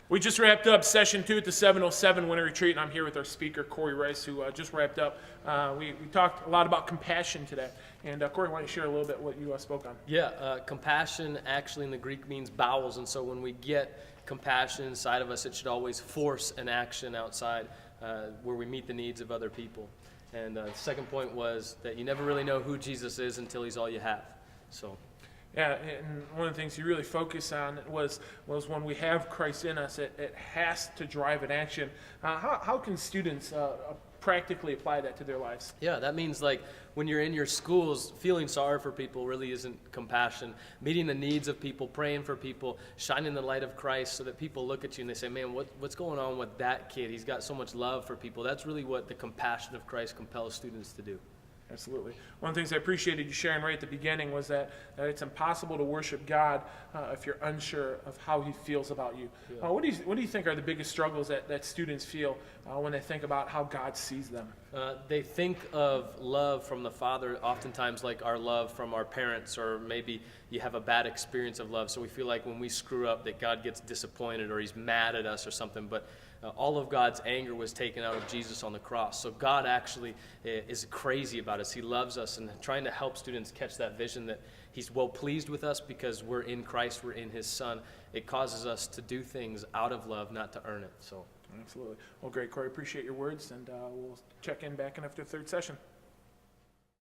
We just wrapped up session 2 at the 707 Winter Retreat, and I'm here with our speaker, Cory Rice, who just wrapped up. We talked a lot about compassion today. And Cory, why don't you share a little bit what you spoke on? Yeah, compassion actually in the Greek means bowels, and so when we get compassion inside of us, it should always force an action outside where we meet the needs of other people. And the second point was that you never really know who Jesus is until he's all you have. So. Yeah, and one of the things you really focus on was when we have Christ in us, it has to drive an action. How can students practically apply that to their lives? Yeah, that means like when you're in your schools, feeling sorry for people really isn't compassion. Meeting the needs of people, praying for people, shining the light of Christ so that people look at you and they say, man, what's going on with that kid? He's got so much love for people. That's really what the compassion of Christ compels students to do. Absolutely. One of the things I appreciated you sharing right at the beginning was that it's impossible to worship God if you're unsure of how he feels about you. Yeah. What do you think are the biggest struggles that students feel when they think about how God sees them? They think of love from the Father oftentimes like our love from our parents, or maybe you have a bad experience of love, so we feel like when we screw up that God gets disappointed or he's mad at us or something, but all of God's anger was taken out of Jesus on the cross. So God actually is crazy about us. He loves us, and trying to help students catch that vision that he's well pleased with us because we're in Christ, we're in his Son. It causes us to do things out of love, not to earn it. So. Absolutely. Well, great, Cory. Appreciate your words, and we'll check in back in after the third session.